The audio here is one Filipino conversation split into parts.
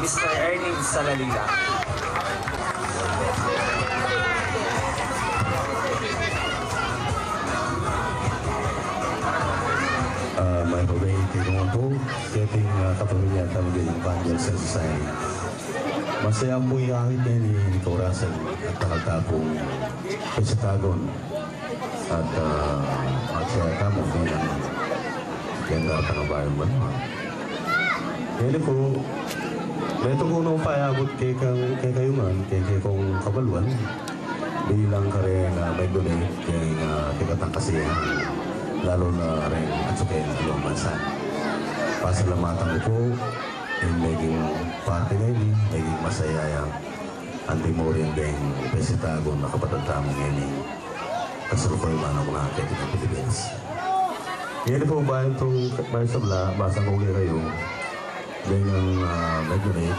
Mr. Ernie Salalila. May pabahiti ko nga po sa ating kapamilya at ng Banjal sa Society. Masaya po yung akit niya ni Kaurasan at nakatapong Pesatagon at magsaya tamo bilang ganda at ang bayan mo naman. Kaya po, ito ko nung paayabot kay kayo man, kay kong kabaluan, bilang ka rin may donate kay Tigatang Kasiyahan, lalo na rin at sa kayo ng dalawang bansa. Pasalamatan ko po, yung naging party na yun, naging masaya yung anti-morin din Pesatagon na kapatid tamo ngayon kasalukuyan man ang mga kaya ng Pilipinas. Ngayon po ba itong bayo sa bla, basa ko kayo, dengan nag-donate,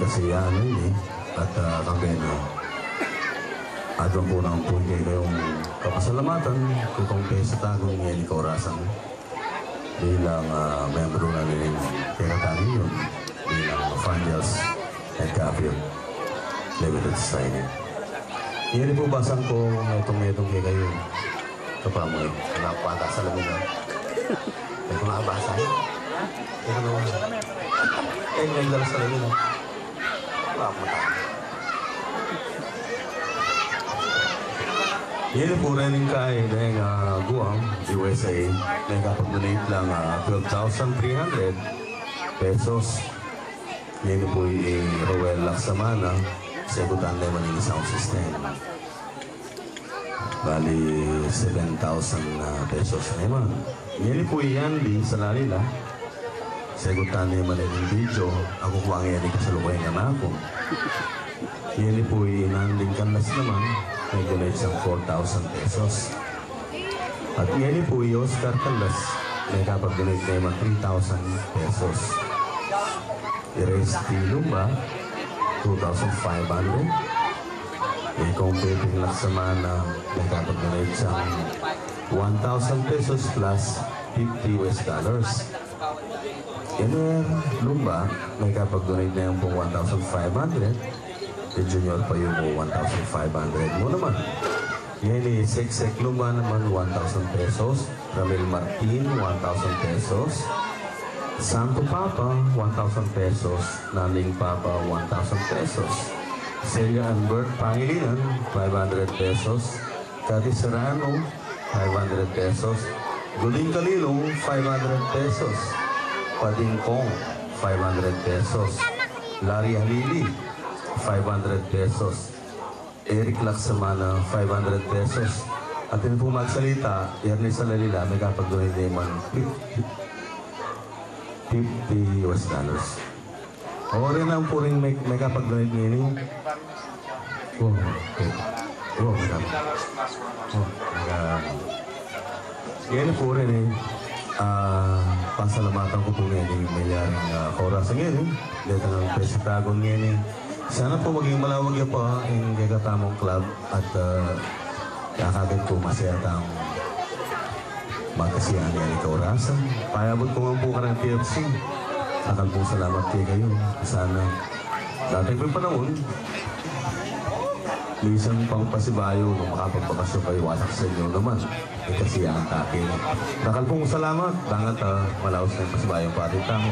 kasi ano yun at kampena. At ang punang po kayong kapasalamatan kung kung Pesatagon ngayon Kaurasan bilang membro na rin Tigatang yun bilang Fangels and Capion Limited Society. Yan po basang ko itong kay kayo kapamoy. Napata sa lamina. May kung nakabasa. Ito naman. Eh, may dalas sa lamina. Papunta. Yan po rin kay Guam, USA, na kapag-donate lang 12,300 pesos. Yan po yung Rowell Laksamana, Segutan Lemon Sound System. Bali, 7,000 pesos naman. Yan po yung Yandy sa Lalila, Segutan Lemon video. Ako po ang yan kasalukuyan na ako. Yan po yung Nanding Kanlas naman. May donate siyang 4,000 pesos. At yan po yung Oscar Canlas. May kapag-donate naman 3,000 pesos. Erase Lumba, 2,500. May Peping Laksamana. May kapag-donate siyang 1,000 pesos plus 50 US dollars. Yan Lumba, may kapag-donate na yung pong 1,500. Yung junior pa yung 1,500 mo naman. Yan Seksek Lumba naman 1,000 pesos. Ramil Martin 1,000 pesos. Santo Papa 1,000 pesos. Naling Papa 1,000 pesos. Celia Albert Pangilinan 500 pesos. Cathy Serrano 500 pesos. Guling Kalilong 500 pesos. Pading Kong 500 pesos. Larry Halili 500 pesos. Eric Laksamana, 500 pesos. At yun po magsalita, Ernie Salalila, may kapag-donate naman 50 US dollars. O rin lang po rin may kapag-donate ngayon. Oh, okay. Oh, madami. Oh, yan po rin pasalamatan ko po ngayon may yaring Kaurasan ngayon. Dito ng Pesatagon ngayon. Sana po maging malawag yan po ang Gagatamong Club at kakagad po masaya tang magkasiyahan niya ni Kaurasan. Payabot ko nga po ka ng TFC. Akal po salamat kayo kayo. Sana dati po yung panahon, minsan pang pasibayo kung makapagpakasyon kayo wasak sa inyo naman. Kasiyahan takin. Akal po salamat. Bangat malaos na yung pasibayong patita mo.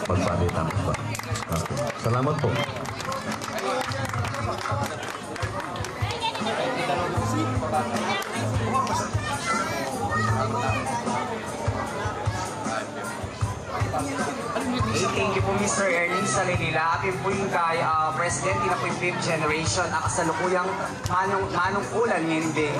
Pagpatita mo ba? Salamat po. Thank you po Mr. Ernie Salalila. Akin po yung kay President na po yung 5th generation ang kasalukuyang manungkulan ngayon din.